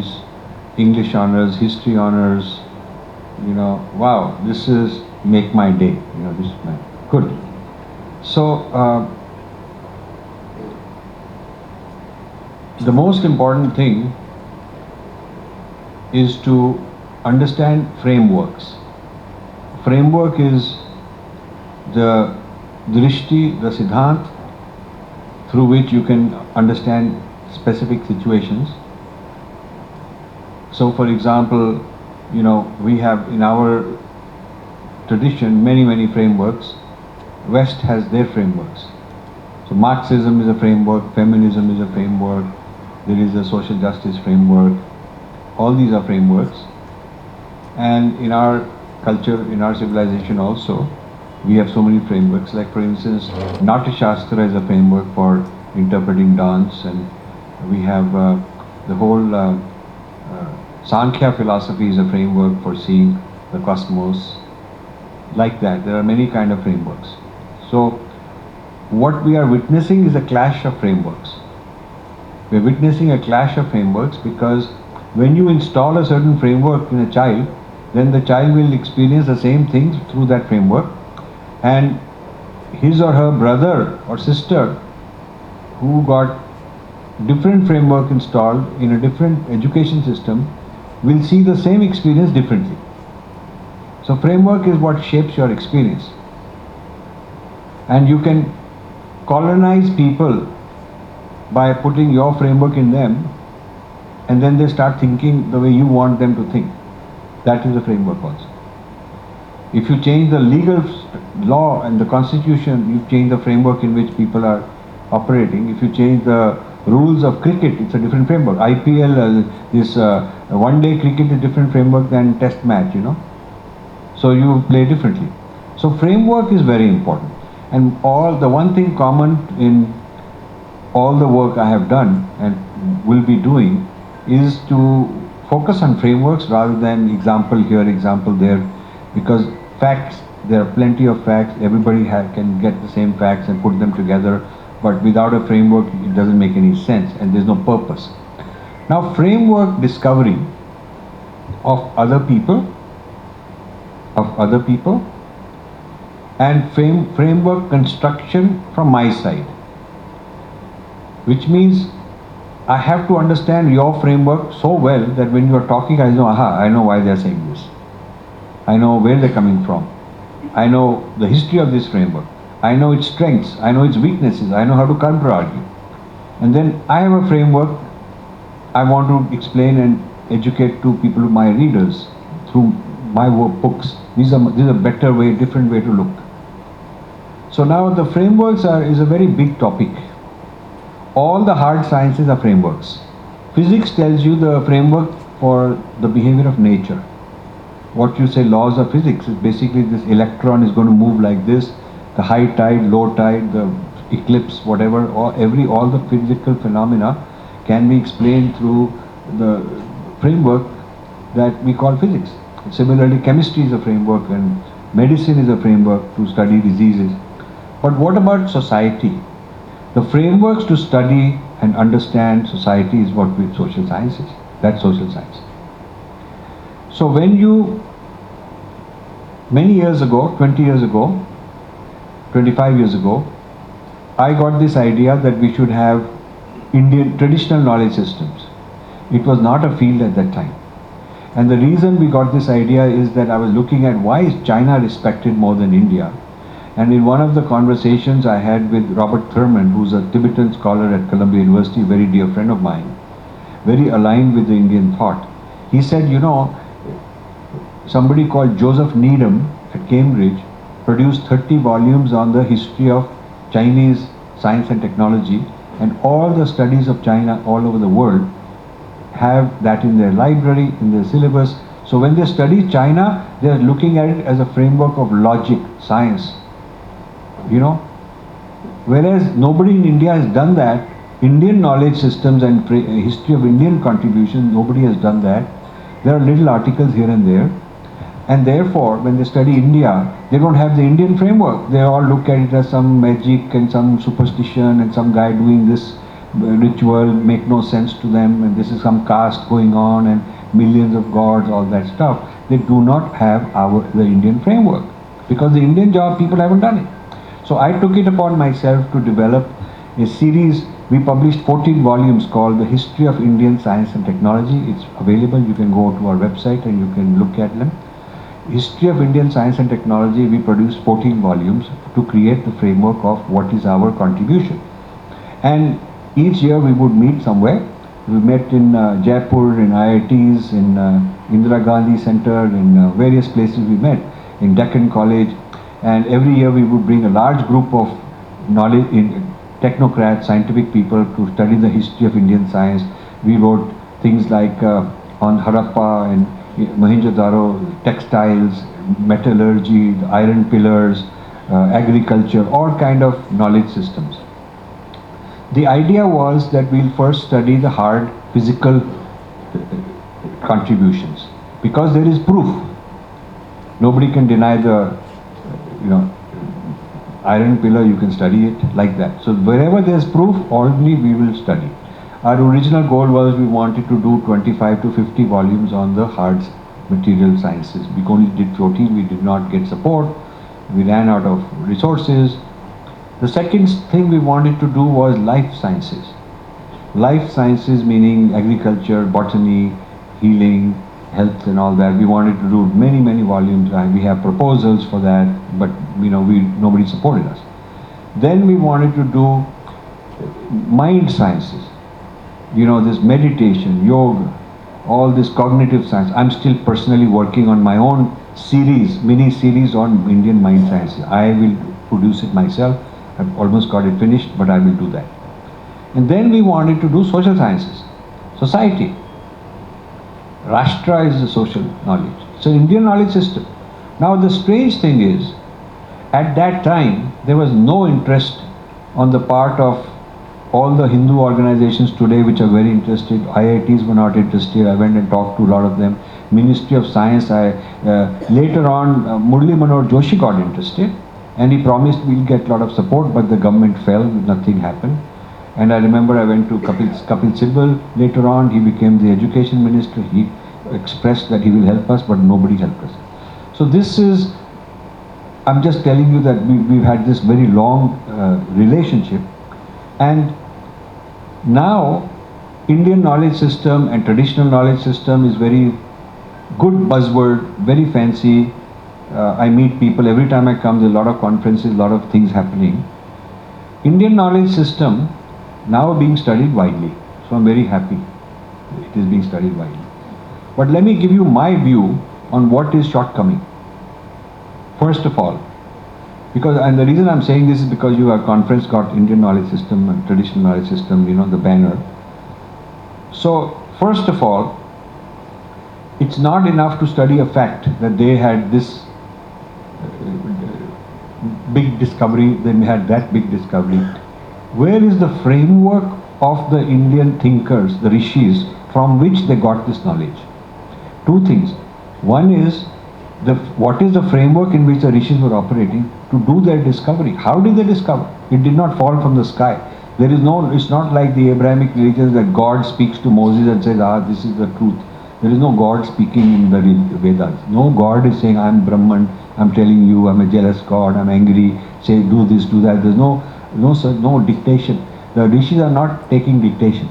studies, English honors, history honors, wow, this is make my day, this is my, good. So, the most important thing is to understand frameworks. Framework is the drishti, the siddhant, through which you can understand specific situations. So for example, we have in our tradition many frameworks. West has their frameworks. So Marxism is a framework, feminism is a framework, there is a social justice framework. All these are frameworks. And in our culture, in our civilization also, we have so many frameworks. Like for instance, Natya Shastra is a framework for interpreting dance, and we have the whole Sankhya philosophy is a framework for seeing the cosmos. Like that, there are many kind of frameworks. So what we are witnessing is a clash of frameworks. We are witnessing a clash of frameworks because when you install a certain framework in a child, then the child will experience the same things through that framework, and his or her brother or sister who got different framework installed in a different education system will see the same experience differently. So framework is what shapes your experience. And you can colonize people by putting your framework in them, and then they start thinking the way you want them to think. That is the framework also. If you change the legal law and the constitution, you change the framework in which people are operating. If you change the rules of cricket, it's a different framework. IPL, this one-day cricket is a different framework than test match, So you play differently. So framework is very important. And the one thing common in all the work I have done and will be doing is to focus on frameworks rather than example here, example there, because facts, there are plenty of facts, everybody can get the same facts and put them together, but without a framework it doesn't make any sense and there's no purpose. Now framework discovery of other people and framework construction from my side, which means I have to understand your framework so well that when you are talking, I know, I know why they are saying this. I know where they're coming from. I know the history of this framework. I know its strengths. I know its weaknesses. I know how to counter-argue. And then I have a framework I want to explain and educate to people, my readers, through my books. This is a better way, different way to look. So now the frameworks is a very big topic. All the hard sciences are frameworks. Physics tells you the framework for the behavior of nature. What you say laws of physics is basically this electron is going to move like this, the high tide, low tide, the eclipse, whatever, all the physical phenomena can be explained through the framework that we call physics. Similarly, chemistry is a framework and medicine is a framework to study diseases. But what about society? The frameworks to study and understand society is what we social sciences. That's social science. So when many years ago, 20 years ago, 25 years ago, I got this idea that we should have Indian traditional knowledge systems. It was not a field at that time. And the reason we got this idea is that I was looking at why is China respected more than India. And in one of the conversations I had with Robert Thurman, who's a Tibetan scholar at Columbia University, a very dear friend of mine, very aligned with the Indian thought. He said, somebody called Joseph Needham at Cambridge produced 30 volumes on the history of Chinese science and technology, and all the studies of China all over the world have that in their library, in their syllabus. So when they study China, they are looking at it as a framework of logic, science. Whereas nobody in India has done that. Indian knowledge systems and history of Indian contribution, nobody has done that. There are little articles here and there. And therefore, when they study India, they don't have the Indian framework. They all look at it as some magic and some superstition and some guy doing this ritual make no sense to them, and this is some caste going on and millions of gods, all that stuff. They do not have the Indian framework, because the Indian job people haven't done it. So I took it upon myself to develop a series. We published 14 volumes called The History of Indian Science and Technology. It's available. You can go to our website and you can look at them. History of Indian Science and Technology, we produced 14 volumes to create the framework of what is our contribution. And each year we would meet somewhere. We met in Jaipur, in IITs, in Indira Gandhi Center, in various places we met, in Deccan College. And every year we would bring a large group of knowledge, technocrats, scientific people to study the history of Indian science. We wrote things like on Harappa and Mahindra, textiles, metallurgy, iron pillars, agriculture, all kind of knowledge systems. The idea was that we'll first study the hard physical contributions, because there is proof. Nobody can deny the, iron pillar, you can study it like that. So wherever there's proof, only we will study. Our original goal was we wanted to do 25 to 50 volumes on the hard material sciences. We only did 14, we did not get support. We ran out of resources. The second thing we wanted to do was life sciences. Life sciences meaning agriculture, botany, healing, health and all that. We wanted to do many, many volumes. We have proposals for that, but nobody supported us. Then we wanted to do mind sciences. This meditation, yoga, all this cognitive science. I'm still personally working on my own mini series on Indian mind sciences. I will produce it myself. I've almost got it finished, but I will do that. And then we wanted to do social sciences, society. Rashtra is the social knowledge. It's an Indian knowledge system. Now the strange thing is, at that time, there was no interest on the part of all the Hindu organizations today which are very interested. IITs were not interested. I went and talked to a lot of them. Ministry of Science, later on, Murli Manor Joshi got interested. And he promised we'll get a lot of support, but the government fell, nothing happened. And I remember I went to Kapil Sibal later on. He became the education minister. He expressed that he will help us, but nobody helped us. So this is, I'm just telling you that we've had this very long relationship. And now Indian knowledge system and traditional knowledge system is very good buzzword, very fancy. I meet people every time I come. There's a lot of conferences, a lot of things happening. Indian knowledge system now being studied widely. So I'm very happy it is being studied widely. But let me give you my view on what is shortcoming. First of all, and the reason I'm saying this is because your conference got Indian knowledge system and traditional knowledge system, the banner. So first of all, it's not enough to study a fact that they had this big discovery, then we had that big discovery. Where is the framework of the Indian thinkers, the rishis, from which they got this knowledge? Two things. One is, what is the framework in which the rishis were operating to do their discovery? How did they discover? It did not fall from the sky. It's not like the Abrahamic religions that God speaks to Moses and says, this is the truth. There is no God speaking in the Vedas. No God is saying, I'm Brahman, I'm telling you, I'm a jealous God, I'm angry, say do this, do that. There's no dictation. The rishis are not taking dictation.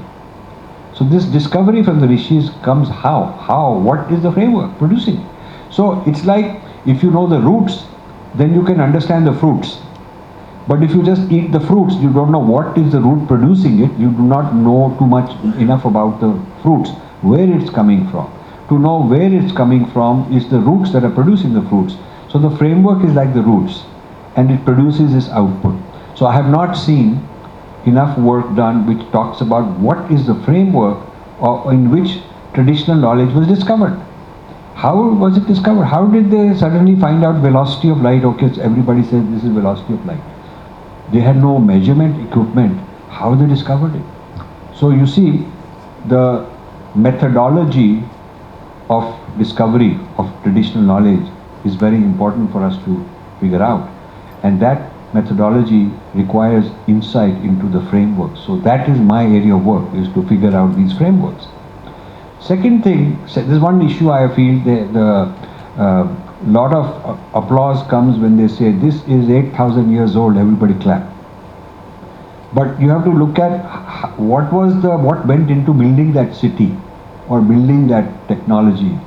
So this discovery from the rishis comes how? What is the framework producing it? So it's like, if you know the roots, then you can understand the fruits. But if you just eat the fruits, you don't know what is the root producing it, you do not know enough about the fruits, where it's coming from. To know where it's coming from is the roots that are producing the fruits. So the framework is like the roots, and it produces this output. So I have not seen enough work done which talks about what is the framework in which traditional knowledge was discovered. How was it discovered? How did they suddenly find out velocity of light? Okay, so everybody says this is velocity of light. They had no measurement equipment. How they discovered it? So you see, the methodology of discovery of traditional knowledge is very important for us to figure out. And that methodology requires insight into the framework. So that is my area of work, is to figure out these frameworks. Second thing, there's one issue I feel, lot of applause comes when they say this is 8,000 years old, everybody clap. But you have to look at what went into building that city or building that technology.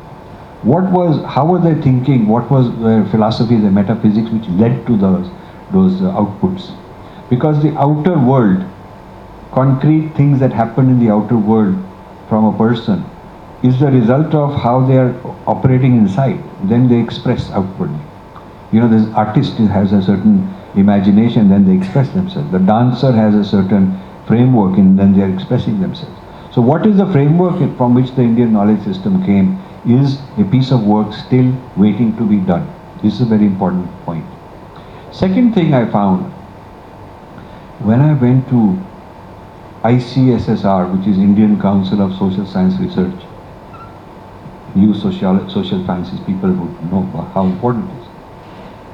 How were they thinking? What was their philosophy, their metaphysics, which led to those outputs? Because the outer world, concrete things that happen in the outer world from a person, is the result of how they are operating inside. Then they express outwardly. You know, this artist has a certain imagination, then they express themselves. The dancer has a certain framework, and then they are expressing themselves. So what is the framework from which the Indian knowledge system came is a piece of work still waiting to be done. This is a very important point. Second thing I found, when I went to ICSSR, which is Indian Council of Social Science Research, new social sciences, people would know how important it is.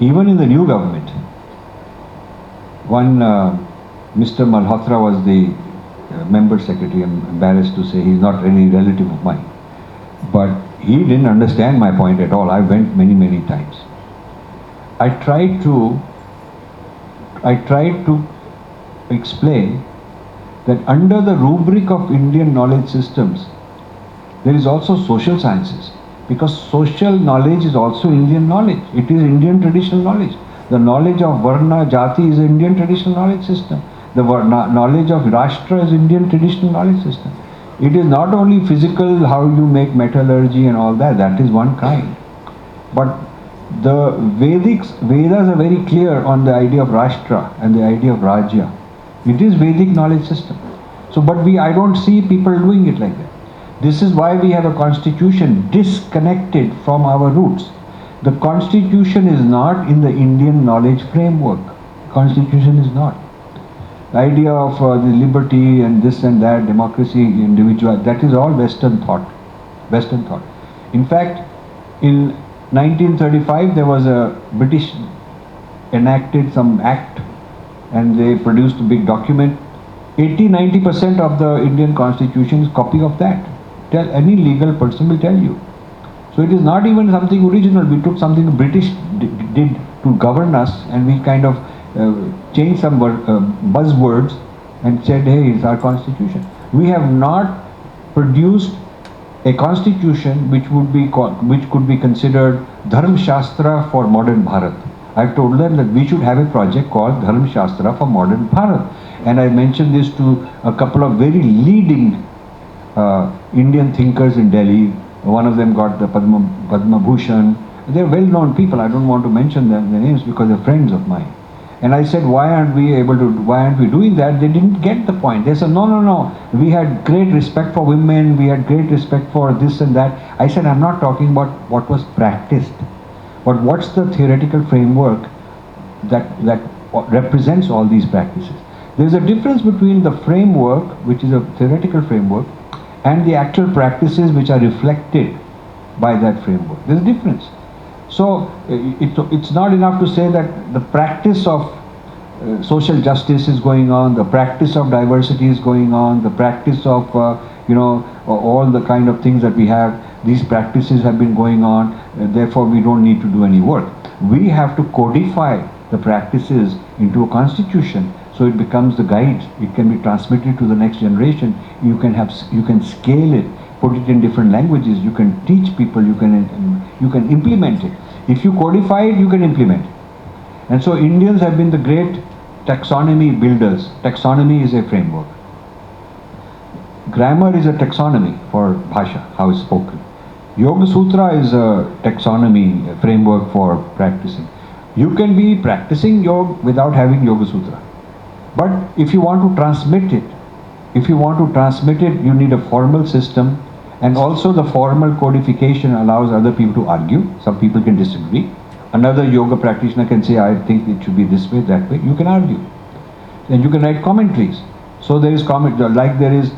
Even in the new government, one Mr. Malhotra was the member secretary. I'm embarrassed to say he's not any relative of mine, but he didn't understand my point at all. I went many times. I tried to explain that under the rubric of Indian knowledge systems, there is also social sciences, because social knowledge is also Indian knowledge. It is Indian traditional knowledge. The knowledge of Varna, Jati is an Indian traditional knowledge system. The knowledge of Rashtra is Indian traditional knowledge system. It is not only physical, how you make metallurgy and all that, that is one kind. But the Vedas are very clear on the idea of Rashtra and the idea of Rajya. It is Vedic knowledge system. So, but I don't see people doing it like that. This is why we have a constitution disconnected from our roots. The constitution is not in the Indian knowledge framework. Constitution is not. The idea of the liberty and this and that, democracy, individual, that is all Western thought. Western thought. In fact, in 1935 there was a British enacted some act, and they produced a big document. 80-90% of the Indian constitution is a copy of that. Any legal person will tell you. So it is not even something original. We took something the British did to govern us, and we kind of changed some buzzwords and said, hey, it's our constitution. We have not produced a constitution which could be considered Dharma Shastra for modern Bharat. I've told them that we should have a project called Dharma Shastra for modern Bharat. And I mentioned this to a couple of very leading Indian thinkers in Delhi. One of them got the Padma Bhushan. They're well-known people. I don't want to mention their names because they're friends of mine. And I said, why aren't we doing that? They didn't get the point. They said, no. We had great respect for women. We had great respect for this and that. I said, I'm not talking about what was practiced, but what's the theoretical framework that represents all these practices. There's a difference between the framework, which is a theoretical framework, and the actual practices which are reflected by that framework. There's a difference. So it's not enough to say that the practice of social justice is going on, the practice of diversity is going on, the practice of all the kind of things that we have. These practices have been going on, therefore we don't need to do any work. We have to codify the practices into a constitution, so it becomes the guide. It can be transmitted to the next generation. You can scale it, put it in different languages. You can teach people. You can implement it. If you codify it, you can implement it. And so Indians have been the great taxonomy builders. Taxonomy is a framework. Grammar is a taxonomy for bhasha, how it's spoken. Yoga Sutra is a taxonomy framework for practicing. You can be practicing yoga without having Yoga Sutra. But if you want to transmit it, you need a formal system, and also the formal codification allows other people to argue. Some people can disagree. Another yoga practitioner can say, I think it should be this way, that way. You can argue. Then you can write commentaries. So there is like there is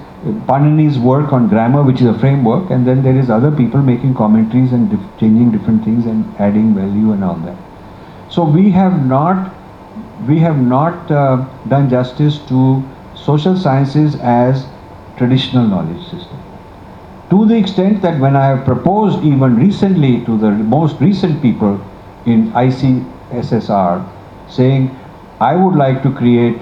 Panini's work on grammar, which is a framework, and then there is other people making commentaries and changing different things and adding value and all that. So we have not we have not done justice to social sciences as traditional knowledge system. To the extent that when I have proposed even recently to the most recent people in ICSSR, saying I would like to create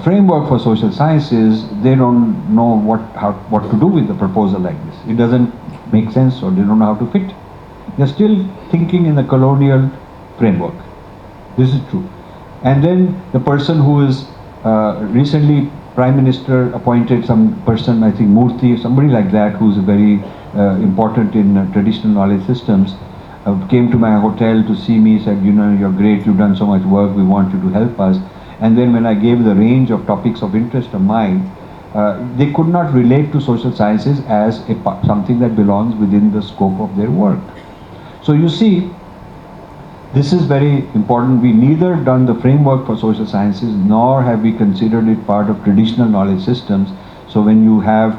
framework for social sciences, they don't know what to do with the proposal like this. It doesn't make sense, or they don't know how to fit. They're still thinking in the colonial framework. This is true. And then the person who is recently Prime Minister appointed some person, I think Murthy, somebody like that, who's very important in traditional knowledge systems, came to my hotel to see me, said, you're great, you've done so much work, we want you to help us. And then when I gave the range of topics of interest of mine, they could not relate to social sciences as something that belongs within the scope of their work. So you see, this is very important. We neither done the framework for social sciences, nor have we considered it part of traditional knowledge systems. So when you have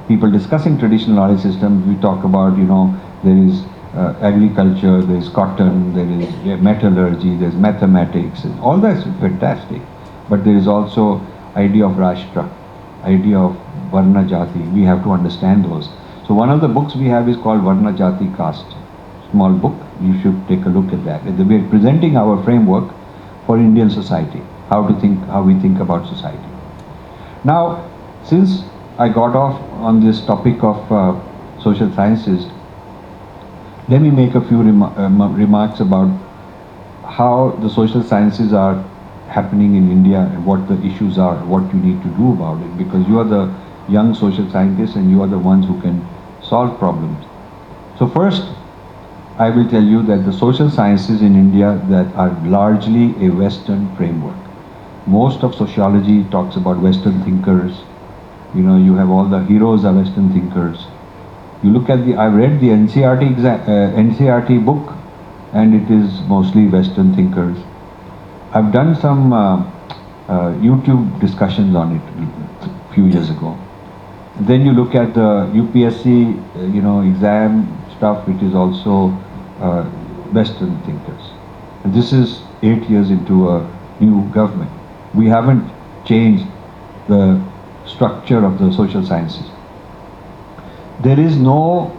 people discussing traditional knowledge systems, we talk about, there is agriculture, there is cotton, there is metallurgy, there is mathematics, all that's fantastic. But there is also idea of Rashtra, idea of Varna Jati. We have to understand those. So one of the books we have is called Varna Jati Caste. Small book, you should take a look at that. We are presenting our framework for Indian society, how we think about society. Now, since I got off on this topic of social sciences, let me make a few remarks about how the social sciences are happening in India and what the issues are, what you need to do about it, because you are the young social scientists and you are the ones who can solve problems. So first, I will tell you that the social sciences in India that are largely a Western framework. Most of sociology talks about Western thinkers. You have all the heroes are Western thinkers. You look at I've read the NCRT book, and it is mostly Western thinkers. I've done some YouTube discussions on it a few years ago. Then you look at the UPSC, exam stuff, which is also Western thinkers. And this is 8 years into a new government. We haven't changed the structure of the social sciences. There is no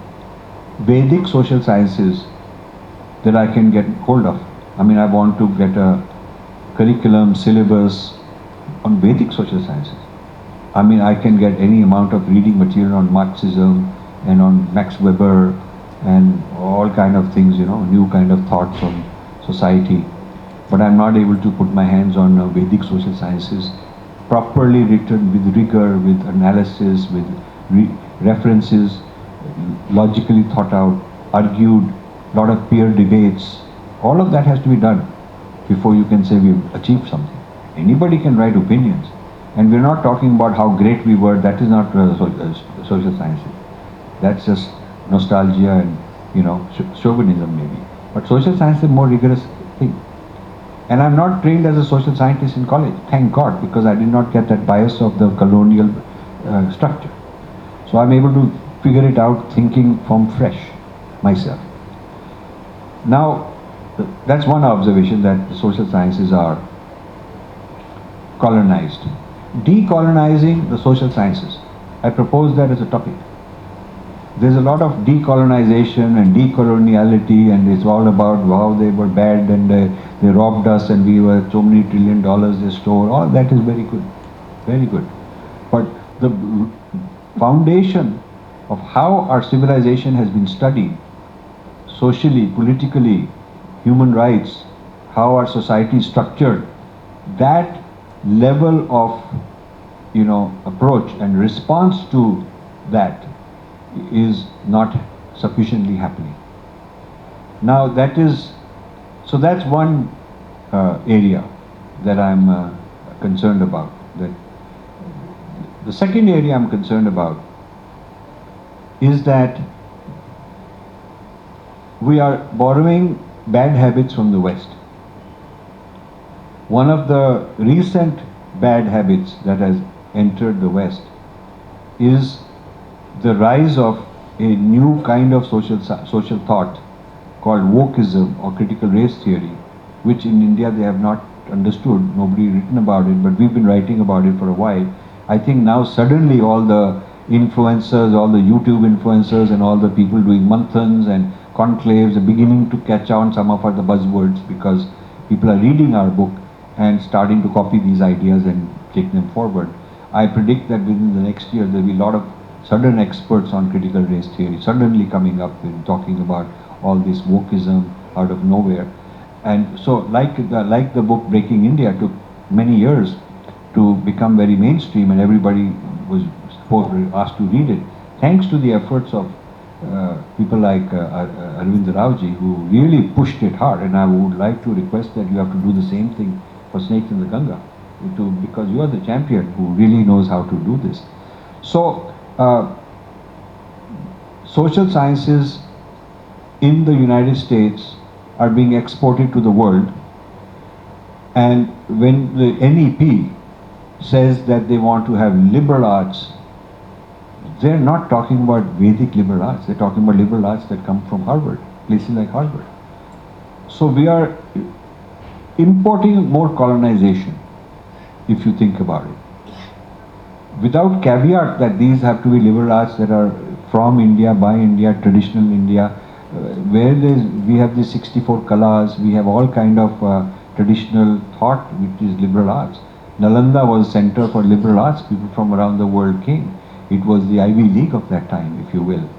Vedic social sciences that I can get hold of. I mean, I want to get a curriculum, syllabus on Vedic social sciences. I mean, I can get any amount of reading material on Marxism and on Max Weber and all kind of things, new kind of thoughts on society. But I'm not able to put my hands on Vedic social sciences, properly written with rigor, with analysis, with references, logically thought out, argued, lot of peer debates. All of that has to be done before you can say we've achieved something. Anybody can write opinions. And we're not talking about how great we were. That is not social sciences. That's just nostalgia and, chauvinism maybe. But social science is a more rigorous thing. And I'm not trained as a social scientist in college, thank God, because I did not get that bias of the colonial structure. So I'm able to figure it out thinking from fresh myself. Now, that's one observation, that the social sciences are colonized. Decolonizing the social sciences. I propose that as a topic. There's a lot of decolonization and decoloniality, and it's all about how they were bad and they robbed us and we were so many $1 trillion they stole. All that is very good, very good. But the foundation of how our civilization has been studied, socially, politically, human rights, how our society is structured, that level of approach and response to that is not sufficiently happening. Now that's one area that I'm concerned about. The second area I'm concerned about is that we are borrowing bad habits from the West. One of the recent bad habits that has entered the West is the rise of a new kind of social thought called wokeism or critical race theory, which in India they have not understood, nobody written about it, but we've been writing about it for a while. I think now suddenly all the influencers, all the YouTube influencers and all the people doing manthans and conclaves are beginning to catch on some of the buzzwords, because people are reading our book and starting to copy these ideas and take them forward. I predict that within the next year there will be a lot of sudden experts on critical race theory suddenly coming up and talking about all this wokeism out of nowhere. And so like the book Breaking India took many years to become very mainstream and everybody was asked to read it, thanks to the efforts of people like Arvind Raoji, who really pushed it hard. And I would like to request that you have to do the same thing for Snakes in the Ganga, because you are the champion who really knows how to do this. So social sciences in the United States are being exported to the world, and when the NEP says that they want to have liberal arts, they're not talking about Vedic liberal arts, they're talking about liberal arts that come from Harvard, places like Harvard. So we are importing more colonization, if you think about it, without caveat that these have to be liberal arts that are from India, by India, traditional India, where we have the 64 kalas, we have all kind of traditional thought which is liberal arts. Nalanda was center for liberal arts, people from around the world came. It was the Ivy League of that time, if you will,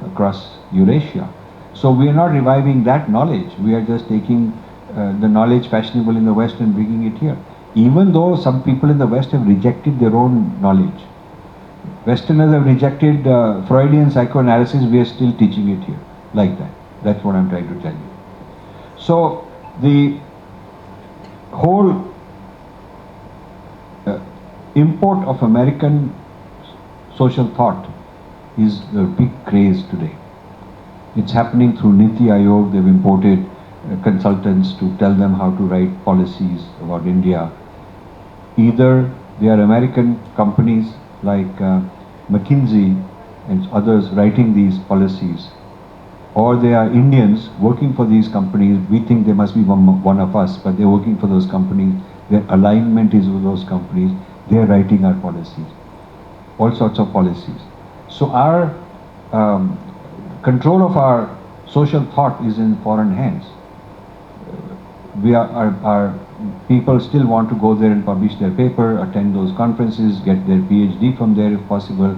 across Eurasia. So we are not reviving that knowledge, we are just taking the knowledge fashionable in the West and bringing it here. Even though some people in the West have rejected their own knowledge. Westerners have rejected Freudian psychoanalysis, we are still teaching it here, like that. That's what I'm trying to tell you. So the whole import of American social thought is a big craze today. It's happening through Niti Aayog. They've imported consultants to tell them how to write policies about India. Either they are American companies like McKinsey and others writing these policies, or they are Indians working for these companies. We think they must be one of us, but they're working for those companies. Their alignment is with those companies. They're writing our policies, all sorts of policies. So our control of our social thought is in foreign hands. Our people still want to go there and publish their paper, attend those conferences, get their PhD from there if possible,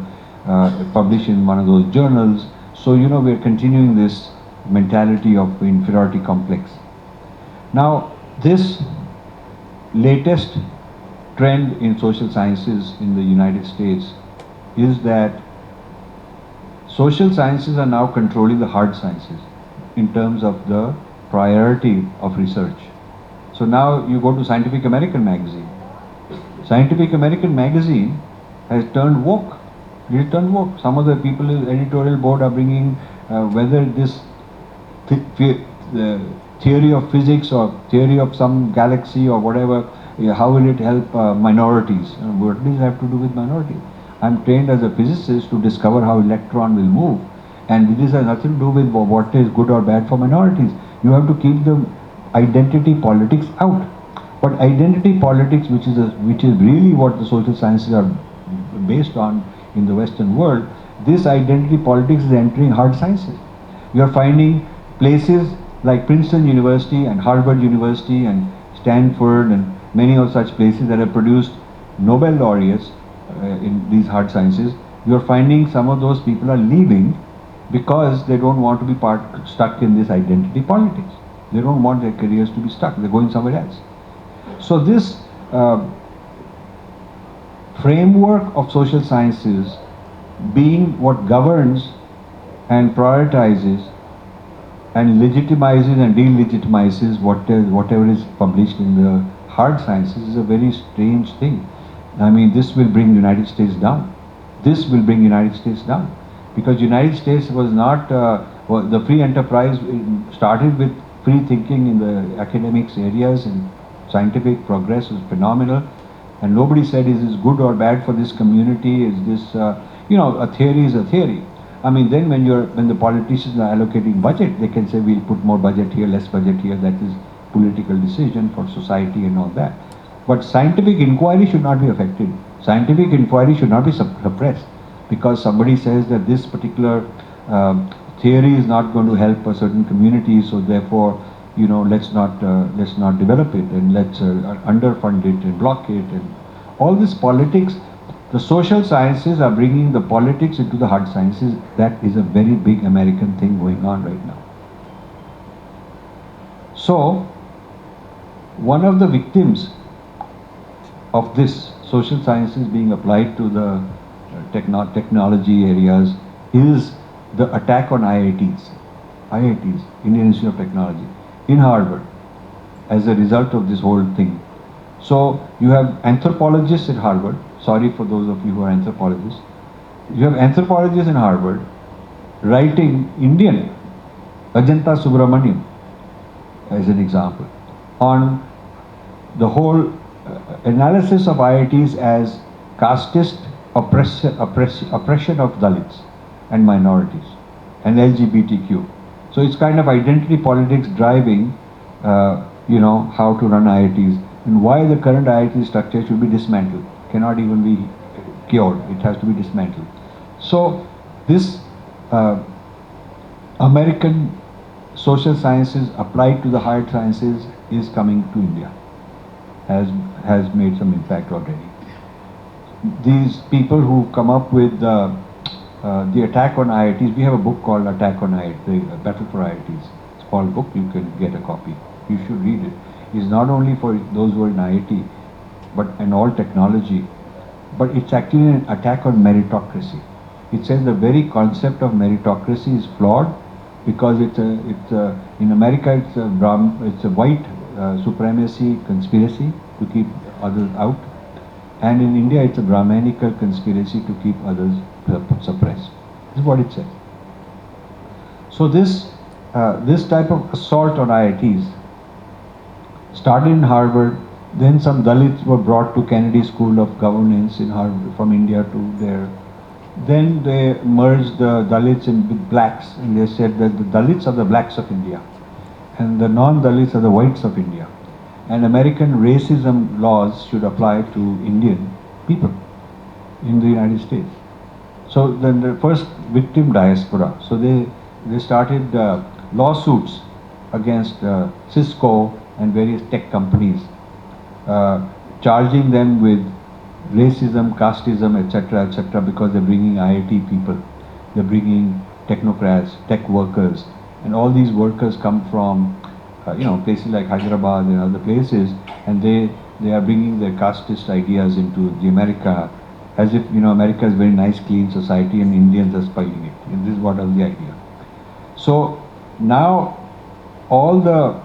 publish in one of those journals. So, you know, we're continuing this mentality of inferiority complex. Now, this latest trend in social sciences in the United States is that social sciences are now controlling the hard sciences in terms of the priority of research. So now you go to Scientific American magazine. Scientific American magazine has turned woke. It turned woke. Some of the people in the editorial board are bringing whether this theory of physics or theory of some galaxy or whatever, how will it help minorities? What does it have to do with minorities? I'm trained as a physicist to discover how electron will move, and this has nothing to do with what is good or bad for minorities. You have to keep the identity politics out. But identity politics, which is really what the social sciences are based on in the Western world, this identity politics is entering hard sciences. You are finding places like Princeton University and Harvard University and Stanford and many of such places that have produced Nobel laureates in these hard sciences. You are finding some of those people are leaving because they don't want to be stuck in this identity politics. They don't want their careers to be stuck. They're going somewhere else. So this framework of social sciences being what governs and prioritizes and legitimizes and delegitimizes whatever is published in the hard sciences is a very strange thing. I mean, this will bring the United States down. This will bring the United States down. Because United States was not, the free enterprise started with free thinking in the academics areas, and scientific progress was phenomenal. And nobody said, is this good or bad for this community? Is this, a theory is a theory. I mean, then when the politicians are allocating budget, they can say we'll put more budget here, less budget here. That is political decision, for society and all that. But scientific inquiry should not be affected. Scientific inquiry should not be suppressed because somebody says that this particular theory is not going to help a certain community, so therefore, you know, let's not develop it, and let's underfund it and block it, and all this politics. The social sciences are bringing the politics into the hard sciences. That is a very big American thing going on right now. So, one of the victims of this social sciences being applied to the technology areas is the attack on IITs, Indian Institute of Technology, in Harvard, as a result of this whole thing. So you have anthropologists at Harvard. Sorry for those of you who are anthropologists. You have anthropologists in Harvard writing Indian, Ajanta Subramaniam, as an example, on the whole analysis of IITs as casteist oppression of Dalits and minorities and LGBTQ. So it's kind of identity politics driving, you know, how to run IITs and why the current IIT structure should be dismantled. Cannot even be cured. It has to be dismantled. So this American social sciences applied to the hard sciences is coming to India. Has made some impact already. These people who come up with the attack on IITs, we have a book called Attack on IITs, the Battle for IITs. It's called a book, you can get a copy. You should read it. It's not only for those who are in IIT, but in all technology, but it's actually an attack on meritocracy. It says the very concept of meritocracy is flawed because in America it's a white supremacy conspiracy to keep others out, and in India it's a Brahmanical conspiracy to keep others suppressed. This is what it says. So this type of assault on IITs started in Harvard. Then some Dalits were brought to Kennedy School of Governance in Harvard from India to there. Then they merged the Dalits with blacks, and they said that the Dalits are the blacks of India and the non-Dalits are the whites of India. And American racism laws should apply to Indian people in the United States. So then the first victim, diaspora. So they started lawsuits against Cisco and various tech companies, charging them with racism, casteism, etc., because they're bringing IIT people, they're bringing technocrats, tech workers, and all these workers come from you know, places like Hyderabad and other places, and they are bringing their casteist ideas into the America, as if, you know, America is a very nice, clean society and Indians are spoiling it. And this is what is the idea. So now all the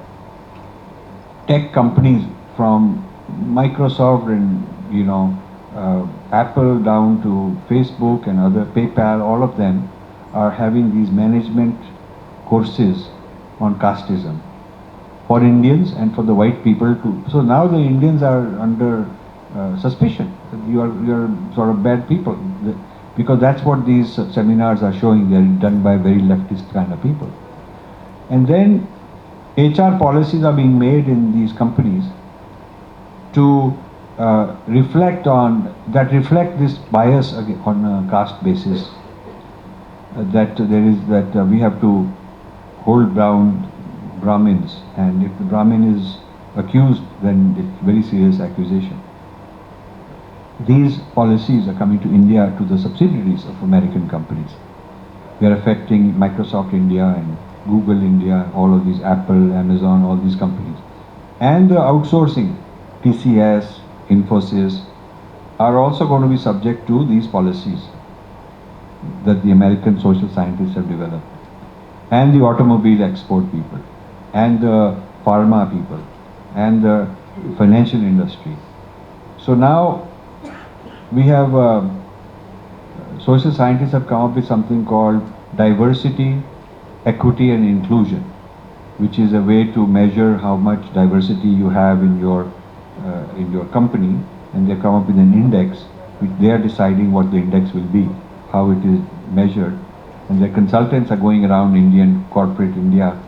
tech companies from Microsoft and, you know, Apple down to Facebook and other, PayPal, all of them are having these management courses on casteism for Indians and for the white people too. So now the Indians are under suspicion. You are sort of bad people, because that's what these seminars are showing. They're done by very leftist kind of people. And then HR policies are being made in these companies to reflect this bias on a caste basis, that we have to hold down Brahmins, and if the Brahmin is accused, then it's very serious accusation. These policies are coming to India, to the subsidiaries of American companies. They are affecting Microsoft India and Google India, all of these, Apple, Amazon, all these companies. And the outsourcing, TCS, Infosys, are also going to be subject to these policies that the American social scientists have developed. And the automobile export people, and the pharma people, and the financial industry. So now we have, social scientists have come up with something called diversity, equity and inclusion, which is a way to measure how much diversity you have in your company, and they come up with an index, which they are deciding what the index will be, how it is measured. And their consultants are going around corporate India,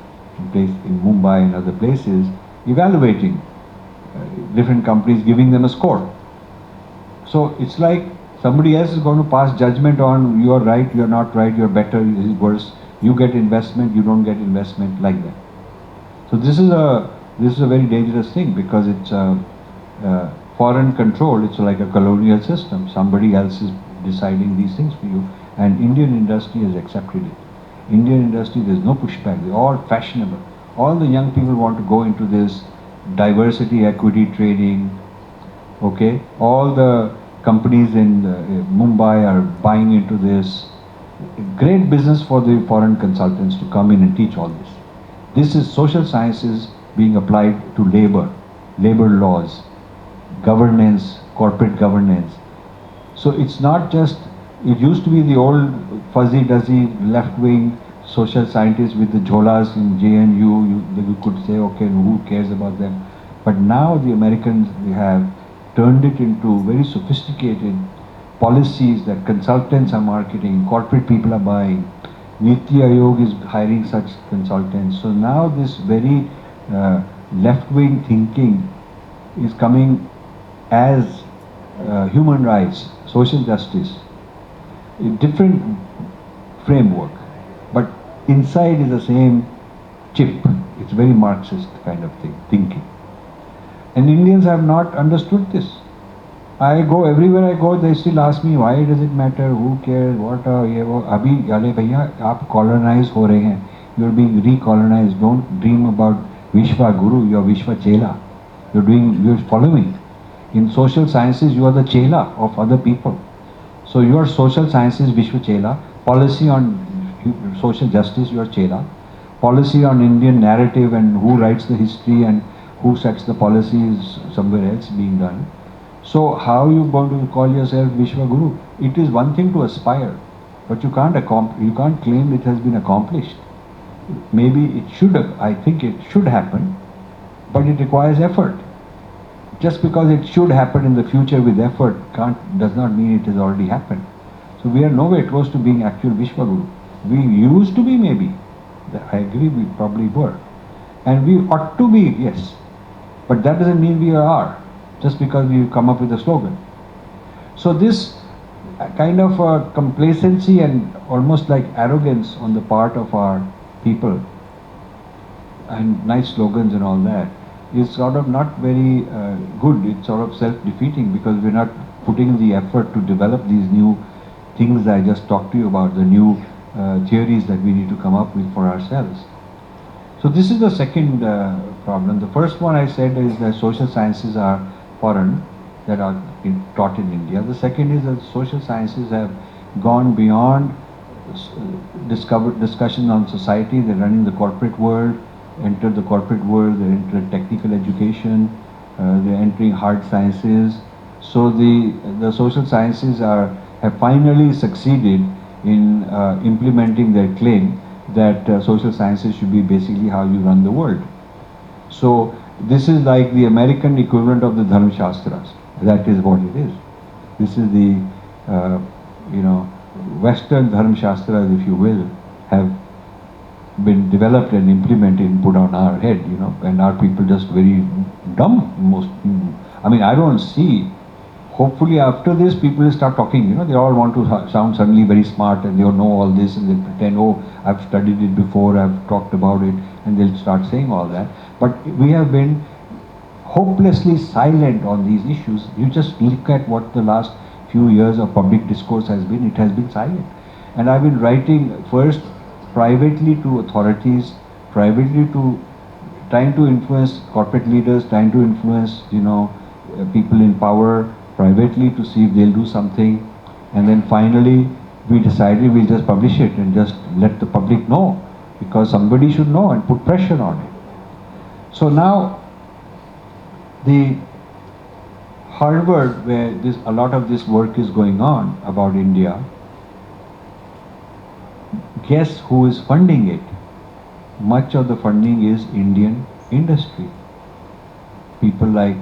in Mumbai and other places, evaluating different companies, giving them a score. So it's like somebody else is going to pass judgment on you're right, you're not right, you're better, is worse. You get investment, you don't get investment, like that. So this is a very dangerous thing, because it's foreign control. It's like a colonial system. Somebody else is deciding these things for you, and Indian industry has accepted it. Indian industry, there's no pushback. They're all fashionable. All the young people want to go into this diversity, equity trading. Okay, all the companies in Mumbai are buying into this. Great business for the foreign consultants to come in and teach all this. This is social sciences being applied to labor, labor laws, governance, corporate governance. So it's not just, it used to be the old fuzzy-duzzy left-wing social scientists with the jholas in JNU. You could say, okay, who cares about them? But now the Americans, they have turned it into very sophisticated policies that consultants are marketing, corporate people are buying. Niti Aayog is hiring such consultants. So now this very left-wing thinking is coming as human rights, social justice, a different framework, but inside is the same chip. It's very Marxist kind of thing, thinking. And Indians have not understood this. I go everywhere I go, they still ask me, why does it matter, who cares, what are ye wo. Abhi gale bhaiya, aap colonize ho rahe hain. You're being recolonized. Don't dream about Vishwa Guru, you're Vishwa Chela. You're following. In social sciences, you are the Chela of other people. So your social sciences, Vishwa Chela. Policy on social justice, you are Chela. Policy on Indian narrative and who writes the history and who sets the policies somewhere else being done. So how are you going to call yourself Vishwa Guru? It is one thing to aspire, but you can't claim it has been accomplished. Maybe it should have, I think it should happen, but it requires effort. Just because it should happen in the future with effort does not mean it has already happened. So we are nowhere close to being actual Vishwa Guru. We used to be, maybe. I agree, we probably were. And we ought to be, yes. But that doesn't mean we are, just because we come up with a slogan. So this kind of complacency and almost like arrogance on the part of our people, and nice slogans and all that, is sort of not very good. It's sort of self-defeating, because we're not putting the effort to develop these new things I just talked to you about, the new theories that we need to come up with for ourselves. So this is the second problem. The first one I said is that social sciences are foreign, that are taught in India. The second is that social sciences have gone beyond discussion on society. They're running the corporate world, entered the corporate world, they entered technical education, they're entering hard sciences. So the social sciences have finally succeeded in implementing their claim that social sciences should be basically how you run the world. So this is like the American equivalent of the Dharma Shastras. That is what it is. This is the, Western Dharma Shastras, if you will, have been developed and implemented and put on our head, and our people just very dumb. I don't see. Hopefully after this people will start talking, they all want to sound suddenly very smart, and they'll know all this, and they'll pretend, oh, I've studied it before, I've talked about it, and they'll start saying all that. But we have been hopelessly silent on these issues. You just look at what the last few years of public discourse has been, it has been silent. And I've been writing first privately to authorities, privately to trying to influence corporate leaders, trying to influence, people in power, privately to see if they'll do something. And then finally we decided we'll just publish it and just let the public know, because somebody should know and put pressure on it. So now the Harvard, where a lot of this work is going on about India, guess who is funding it? Much of the funding is Indian industry. People like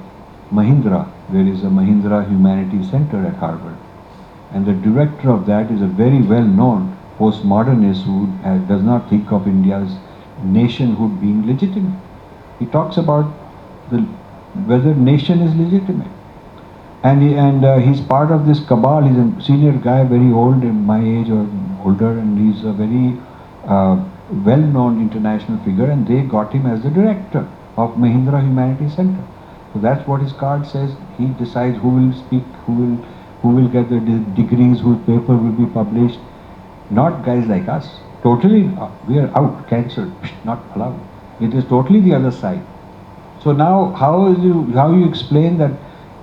Mahindra. There is a Mahindra Humanities Center at Harvard, and the director of that is a very well-known postmodernist who does not think of India's nationhood being legitimate. He talks about the, whether nation is legitimate. And he's part of this cabal. He's a senior guy, very old, in my age or older, and he's a very well-known international figure. And they got him as the director of Mahindra Humanity Center. So that's what his card says. He decides who will speak, who will get the degrees, whose paper will be published. Not guys like us. Totally, we are out, cancelled, not allowed. It is totally the other side. So now, how you explain that?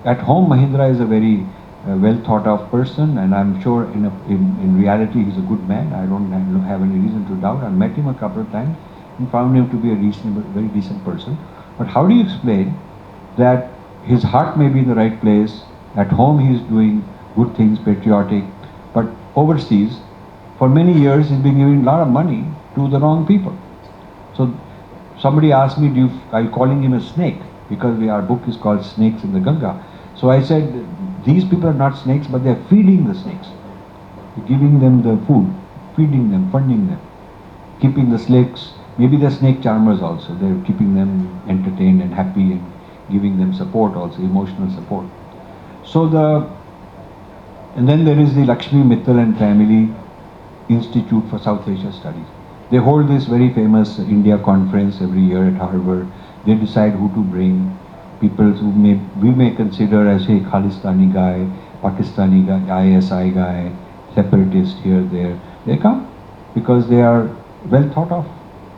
At home, Mahindra is a very well thought of person, and I'm sure in reality he's a good man. I don't have any reason to doubt. I met him a couple of times and found him to be a reasonable, very decent person. But how do you explain that his heart may be in the right place, at home he's doing good things, patriotic, but overseas, for many years he's been giving a lot of money to the wrong people. So somebody asked me, are you calling him a snake? Because our book is called Snakes in the Ganga. So I said, these people are not snakes, but they're feeding the snakes. Giving them the food, feeding them, funding them, keeping the snakes, maybe they're snake charmers also. They're keeping them entertained and happy and giving them support also, emotional support. So and then there is the Lakshmi Mittal and Family Institute for South Asia Studies. They hold this very famous India conference every year at Harvard. They decide who to bring, people who we may consider as a Khalistani guy, Pakistani guy, ISI guy, separatist here, there. They come because they are well thought of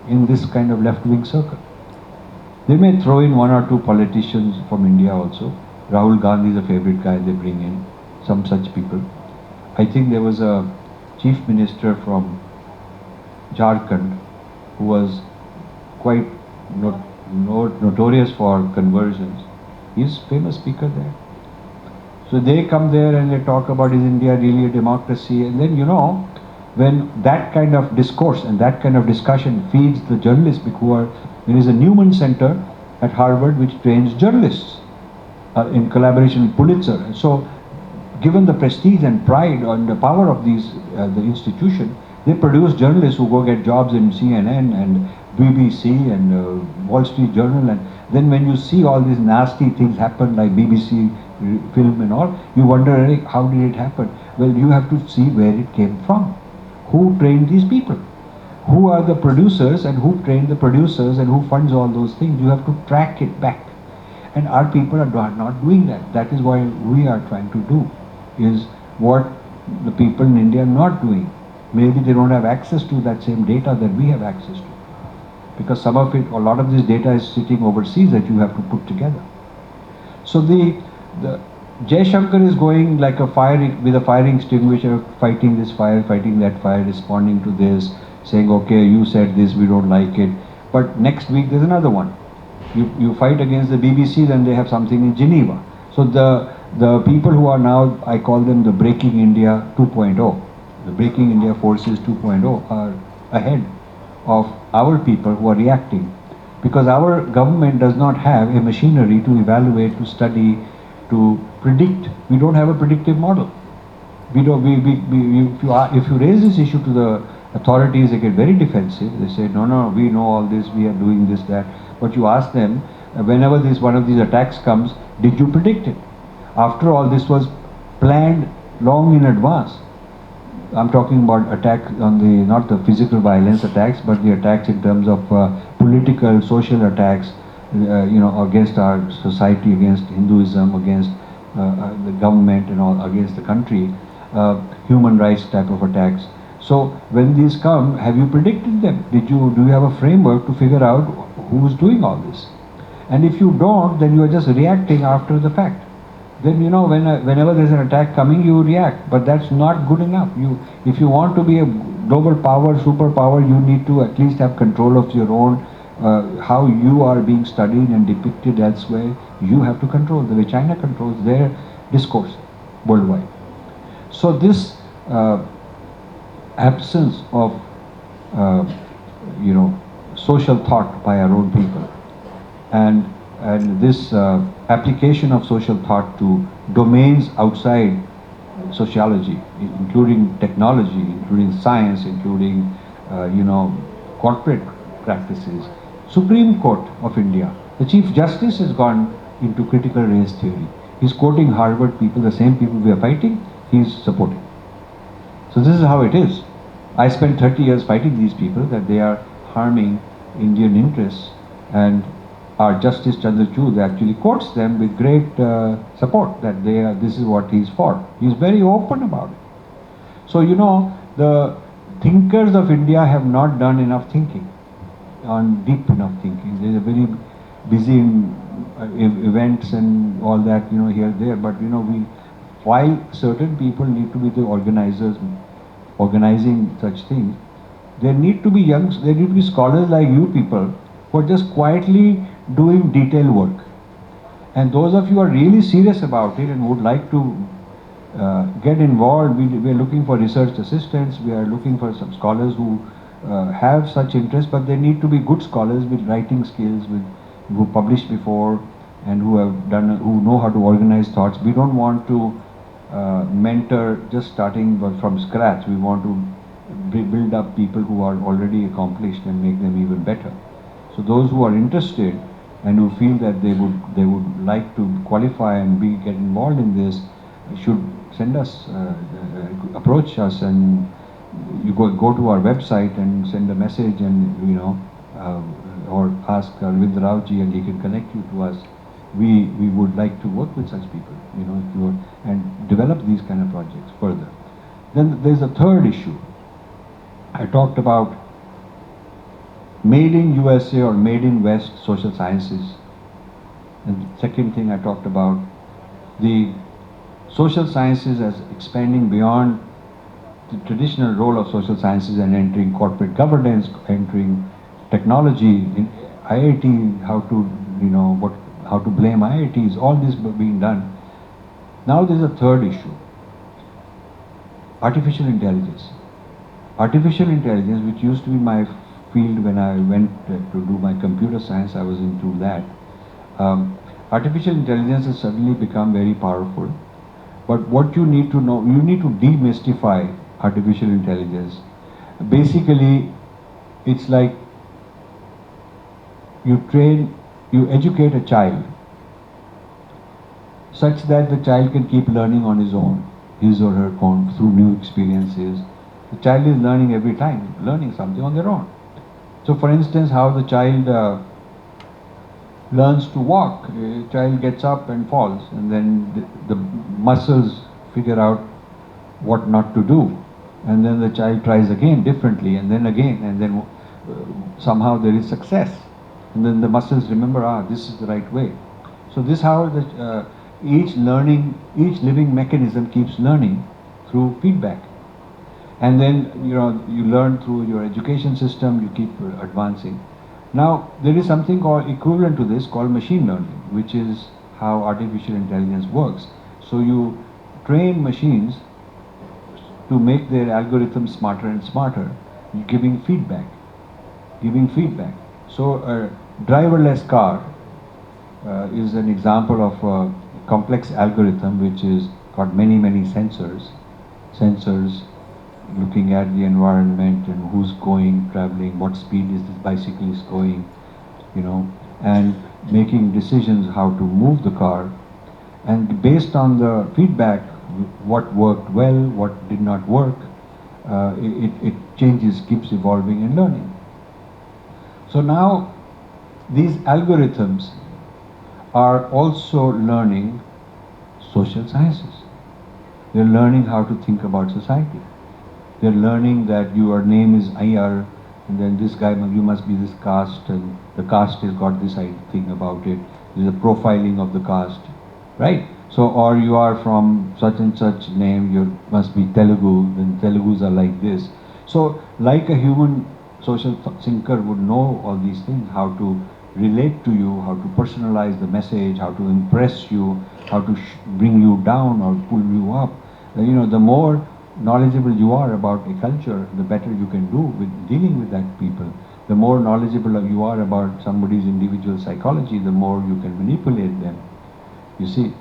in this kind of left-wing circle. They may throw in one or two politicians from India also. Rahul Gandhi is a favorite guy they bring in, some such people. I think there was a chief minister from Jharkhand who was quite notorious for conversions. He's a famous speaker there. So they come there and they talk about, is India really a democracy? And then, when that kind of discourse and that kind of discussion feeds the journalists, there is a Newman Center at Harvard which trains journalists in collaboration with Pulitzer. And so, given the prestige and pride and the power of the institution, they produce journalists who go get jobs in CNN and BBC and Wall Street Journal, and then when you see all these nasty things happen like BBC film and all, you wonder, hey, how did it happen? Well, you have to see where it came from. Who trained these people? Who are the producers and who trained the producers and who funds all those things? You have to track it back. And our people are not doing that. That is why we are trying to do, is what the people in India are not doing. Maybe they don't have access to that same data that we have access to. Because some of it, a lot of this data is sitting overseas that you have to put together. So the Jai Shankar is going like with a fire extinguisher, fighting this fire, fighting that fire, responding to this, saying, okay, you said this, we don't like it. But next week there's another one. You fight against the BBC, then they have something in Geneva. So the people who are now, I call them the Breaking India 2.0, the Breaking India Forces 2.0 are ahead of our people who are reacting. Because our government does not have a machinery to evaluate, to study, to predict. We don't have a predictive model. If you raise this issue to the authorities, they get very defensive. They say, no, we know all this, we are doing this, that. But you ask them, whenever one of these attacks comes, did you predict it? After all, this was planned long in advance. I'm talking about attack on not the physical violence attacks, but the attacks in terms of political, social attacks, against our society, against Hinduism, against the government and all, against the country, human rights type of attacks. So when these come, have you predicted them? Do you have a framework to figure out who's doing all this? And if you don't, then you are just reacting after the fact. Then whenever there's an attack coming, you react. But that's not good enough. If you want to be a global power, superpower, you need to at least have control of your own, how you are being studied and depicted elsewhere. You have to control the way China controls their discourse worldwide. So this absence of social thought by our own people, and this application of social thought to domains outside sociology, including technology, including science, including corporate practices. Supreme Court of India The Chief Justice has gone into critical race theory. He's quoting Harvard people, the same people we are fighting, he's supporting. So this is how it is. I spent 30 years fighting these people that they are harming Indian interests, and our Justice Chandrachud actually quotes them with great support that this is what he's for. He's very open about it. So you know, the thinkers of India have not done enough thinking, on deep enough thinking. There's a very busy events and all that, you know, here there, but you know, while certain people need to be the organizers, organizing such things, there need to be there need to be scholars like you people who are just quietly doing detailed work. And those of you who are really serious about it and would like to get involved, we are looking for research assistants, we are looking for some scholars who have such interest, but they need to be good scholars with writing skills, who published before and who know how to organize thoughts. We don't want to mentor just starting from scratch. We want to build up people who are already accomplished and make them even better. So those who are interested and who feel that they would like to qualify and get involved in this should send us, approach us, and you go to our website and send a message, and you know, or ask Arvind Raoji and he can connect you to us. We would like to work with such people, you know, and develop these kind of projects further. Then there's a third issue. I talked about made in USA or made in West social sciences. And the second thing I talked about, the social sciences as expanding beyond the traditional role of social sciences and entering corporate governance, entering technology, in IIT, how to, you know, how to blame IITs, all this being done. Now there's a third issue, artificial intelligence. Artificial intelligence, which used to be my field when I went to do my computer science, I was into that. Artificial intelligence has suddenly become very powerful. But what you need to know, you need to demystify artificial intelligence. Basically, it's like you educate a child such that the child can keep learning on his own, his or her own, through new experiences. The child is learning every time, learning something on their own. So for instance, how the child learns to walk. A child gets up and falls, and then the muscles figure out what not to do. And then the child tries again differently, and then again, and then somehow there is success. And then the muscles remember, this is the right way. So this is how each living mechanism keeps learning through feedback. And then, you know, you learn through your education system, you keep advancing. Now, there is something equivalent to this called machine learning, which is how artificial intelligence works. So you train machines to make their algorithms smarter and smarter, giving feedback. So a driverless car is an example of a complex algorithm which is got many sensors looking at the environment and who's traveling, what speed is this bicycle is going, you know, and making decisions how to move the car. And based on the feedback, what worked well, what did not work, it changes, keeps evolving and learning. So now these algorithms are also learning social sciences. They're learning how to think about society. They're learning that your name is IR, and then this guy, you must be this caste, and the caste has got this thing about it. There's a profiling of the caste, right? So, or you are from such and such name, you must be Telugu, then Telugus are like this. So, like a human social thinker would know all these things, how to relate to you, how to personalize the message, how to impress you, how to bring you down or pull you up. You know, the more knowledgeable you are about a culture, the better you can do with dealing with that people. The more knowledgeable you are about somebody's individual psychology, the more you can manipulate them. You see,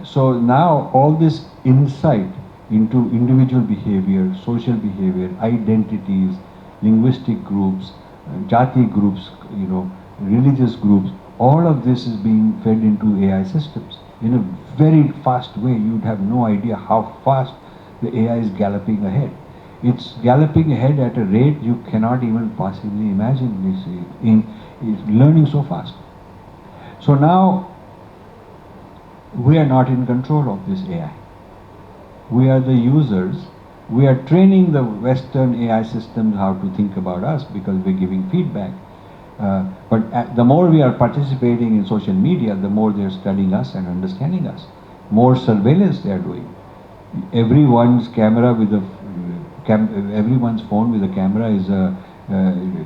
so now all this insight into individual behavior, social behavior, identities, linguistic groups, jati groups, you know, religious groups, All of this is being fed into AI systems in a very fast way. You'd have no idea how fast the AI is galloping ahead. It's galloping ahead at a rate you cannot even possibly imagine. It's learning so fast. So now we are not in control of this AI. We are the users. We are training the Western AI systems how to think about us because we're giving feedback. But the more we are participating in social media, the more they're studying us and understanding us. More surveillance they are doing. Everyone's camera with a everyone's phone with a camera is a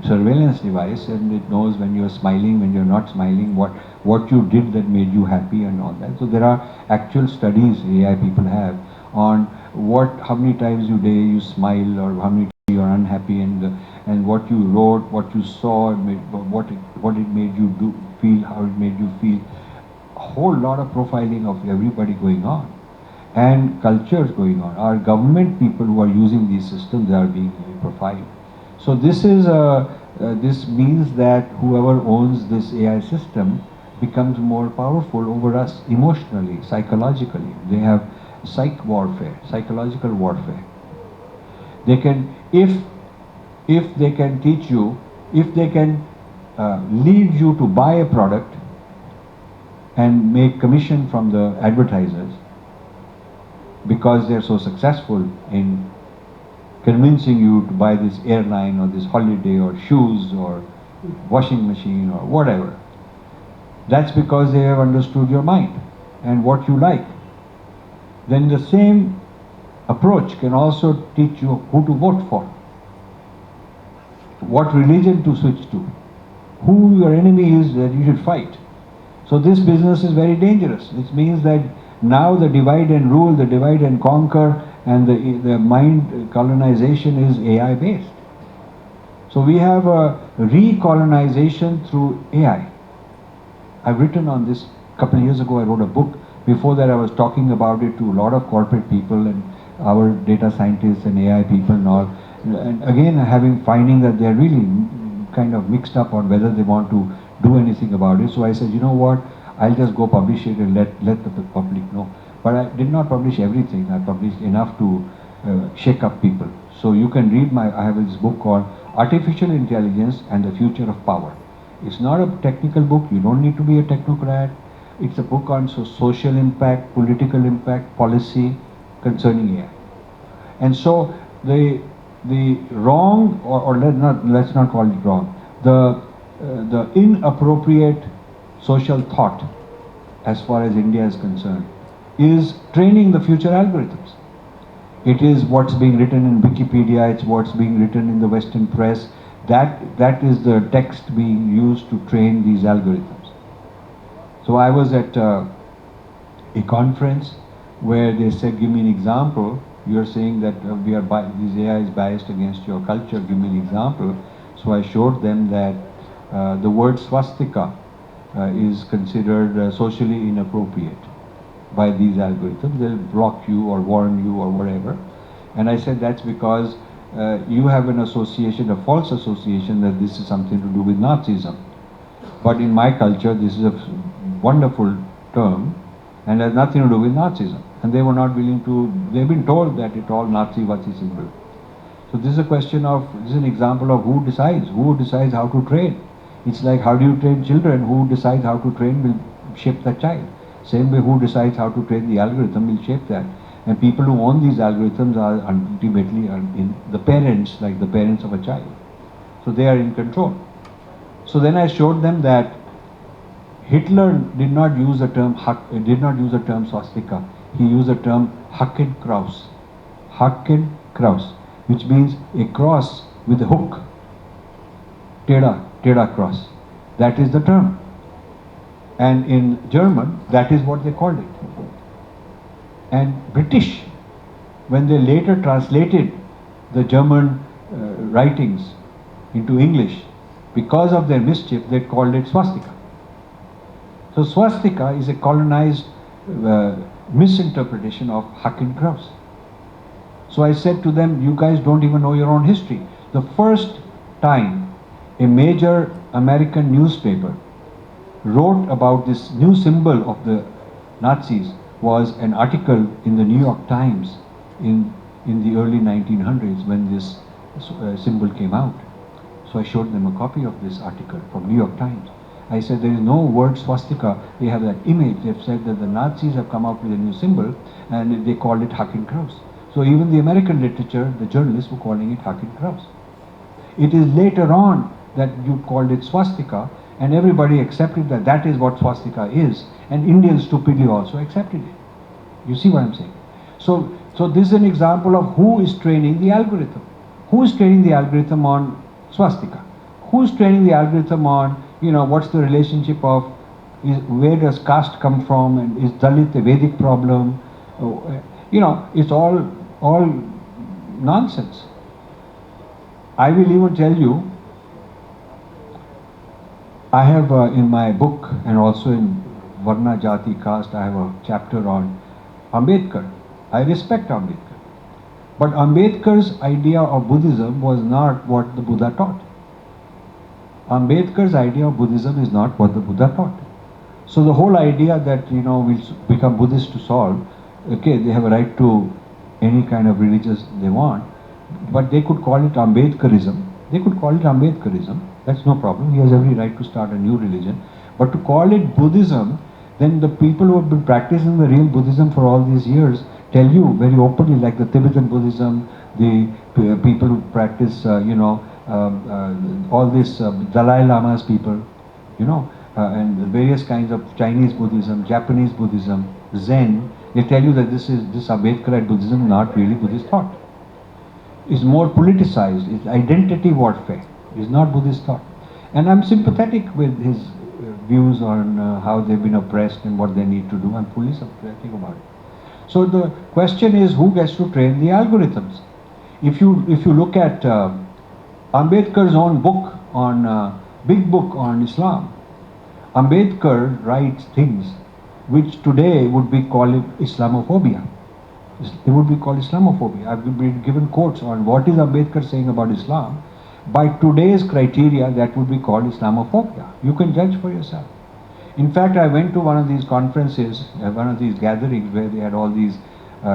surveillance device, and it knows when you're smiling, when you're not smiling, what you did that made you happy, and all that. So there are actual studies AI people have on how many times a day you smile, or how many times you are unhappy, and what you wrote, what you saw, what it made you feel, how it made you feel. A whole lot of profiling of everybody going on, and cultures going on. Our government people who are using these systems, they are being profiled. So this means that whoever owns this AI system becomes more powerful over us emotionally, psychologically. They have psychological warfare. They can, if they can teach you, if they can lead you to buy a product and make commission from the advertisers, because they're so successful in convincing you to buy this airline or this holiday or shoes or washing machine or whatever. That's because they have understood your mind and what you like. Then the same approach can also teach you who to vote for, what religion to switch to, who your enemy is that you should fight. So this business is very dangerous. It means that now the divide and rule, the divide and conquer, and the mind colonization is AI based. So we have a recolonization through AI. I've written on this a couple of years ago. I wrote a book. Before that I was talking about it to a lot of corporate people and our data scientists and AI people and all. And again finding that they're really kind of mixed up on whether they want to do anything about it. So I said, you know what, I'll just go publish it and let the public know. But I did not publish everything. I published enough to shake up people. So you can read I have this book called Artificial Intelligence and the Future of Power. It's not a technical book. You don't need to be a technocrat. It's a book on social impact, political impact, policy concerning AI. And so the wrong, or let's not call it wrong, the inappropriate social thought, as far as India is concerned, is training the future algorithms. It is what's being written in Wikipedia, it's what's being written in the Western press. That is the text being used to train these algorithms. So I was at a conference where they said, give me an example. You're saying that this AI is biased against your culture, give me an example. So I showed them that the word swastika is considered socially inappropriate by these algorithms. They'll block you or warn you or whatever. And I said that's because you have an association, a false association, that this is something to do with Nazism. But in my culture, this is a wonderful term and has nothing to do with Nazism. And they were not willing to, they've been told that it's all Nazi-Wazi symbol. So this is a question of, this is an example of who decides how to train. It's like, how do you train children? Who decides how to train will shape that child. Same way, who decides how to train the algorithm will shape that. And people who own these algorithms are ultimately the parents, like the parents of a child. So they are in control. So then I showed them that Hitler did not use the term swastika. He used the term Hakenkreuz. Hakenkreuz, which means a cross with a hook. Teda cross. That is the term. And in German, that is what they called it. And British, when they later translated the German writings into English, because of their mischief, they called it swastika. So swastika is a colonized misinterpretation of Hakenkreuz. So I said to them, you guys don't even know your own history. The first time a major American newspaper wrote about this new symbol of the Nazis was an article in the New York Times in the early 1900s when this symbol came out. So I showed them a copy of this article from New York Times. I said there is no word swastika. They have that image. They've said that the Nazis have come out with a new symbol and they called it Haken Krauss. So even the American literature, the journalists were calling it Haken Krauss. It is later on that you called it swastika, and everybody accepted that that is what swastika is, and Indians stupidly also accepted it. You see what I'm saying? So this is an example of who is training the algorithm. Who is training the algorithm on swastika? Who is training the algorithm on, what's the relationship of, where does caste come from, and is Dalit a Vedic problem? It's all nonsense. I will even tell you, I have in my book and also in Varna Jati Caste, I have a chapter on Ambedkar. I respect Ambedkar. But Ambedkar's idea of Buddhism was not what the Buddha taught. Ambedkar's idea of Buddhism is not what the Buddha taught. So the whole idea that, we'll become Buddhist to solve, okay, they have a right to any kind of religious they want, but they could call it Ambedkarism. They could call it Ambedkarism. That's no problem. He has every right to start a new religion. But to call it Buddhism, then the people who have been practicing the real Buddhism for all these years tell you very openly, like the Tibetan Buddhism, the people who practice, all this Dalai Lama's people, and the various kinds of Chinese Buddhism, Japanese Buddhism, Zen, they tell you that this Ambedkarite Buddhism is not really Buddhist thought. It's more politicized. It's identity warfare. It's not Buddhist thought. And I'm sympathetic with his views on how they've been oppressed and what they need to do. I'm fully sympathetic about it. So the question is, who gets to train the algorithms? If you look at Ambedkar's own book on big book on Islam, Ambedkar writes things which today would be called Islamophobia. It would be called Islamophobia. I've been given quotes on what is Ambedkar saying about Islam. By today's criteria, that would be called Islamophobia. You can judge for yourself. In fact, I went to one of these conferences, one of these gatherings where they had all these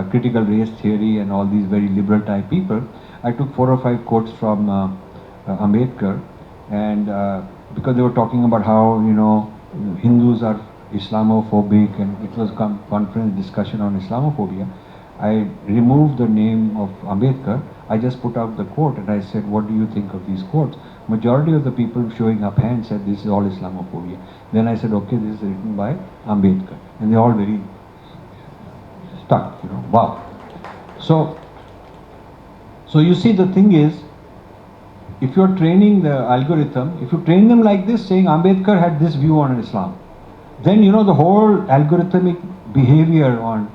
critical race theory and all these very liberal type people. I took 4 or 5 quotes from Ambedkar, and because they were talking about how, Hindus are Islamophobic, and it was conference discussion on Islamophobia. I removed the name of Ambedkar. I just put out the quote and I said, what do you think of these quotes? Majority of the people showing up hands said this is all Islamophobia. Then I said, okay, this is written by Ambedkar. And they're all very stuck, wow. So you see, the thing is, if you're training the algorithm, if you train them like this, saying Ambedkar had this view on Islam, then the whole algorithmic behavior on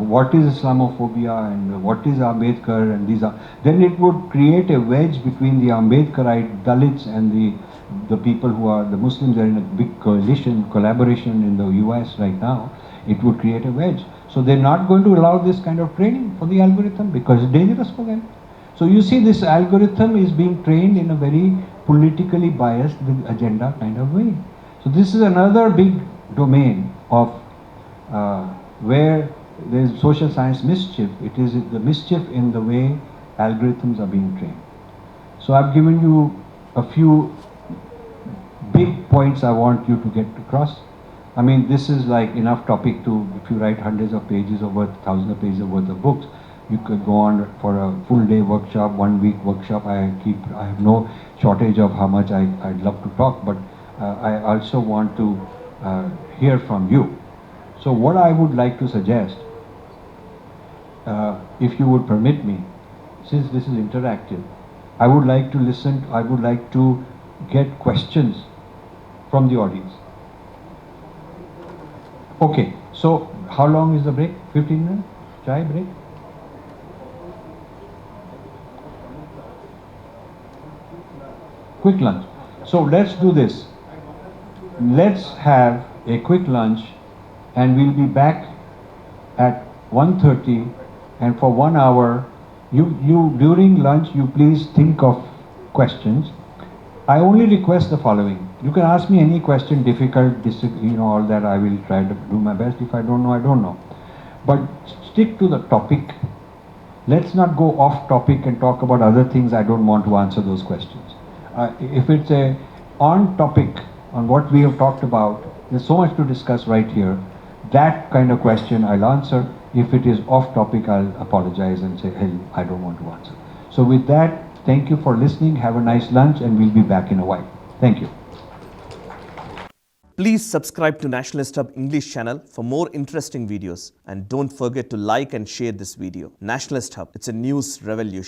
what is Islamophobia and what is Ambedkar and then it would create a wedge between the Ambedkarite Dalits and the people who are the Muslims. Are in a big collaboration in the US right now. It would create a wedge. So they're not going to allow this kind of training for the algorithm because it's dangerous for them. So you see, this algorithm is being trained in a very politically biased with agenda kind of way. So this is another big domain of where there is social science mischief. It is the mischief in the way algorithms are being trained. So I've given you a few big points I want you to get across. I mean, this is like enough topic to, if you write hundreds of pages or thousands of pages worth of books, you could go on for a full day workshop, 1 week workshop. I have no shortage of how much I'd love to talk, but I also want to hear from you. So what I would like to suggest, if you would permit me, since this is interactive, I would like to listen, I would like to get questions from the audience. Okay, so how long is the break? 15 minutes? Chai break? Quick lunch. So let's do this. Let's have a quick lunch and we'll be back at 1:30, and for 1 hour, you during lunch you please think of questions. I only request the following. You can ask me any question, difficult, all that. I will try to do my best. If I don't know, I don't know. But stick to the topic. Let's not go off topic and talk about other things. I don't want to answer those questions. If it's a on topic on what we have talked about, there's so much to discuss right here. That kind of question I'll answer. If it is off topic, I'll apologize and say, hey, I don't want to answer. So with that, thank you for listening. Have a nice lunch and we'll be back in a while. Thank you. Please subscribe to Nationalist Hub English channel for more interesting videos, and don't forget to like and share this video. Nationalist Hub, it's a news revolution.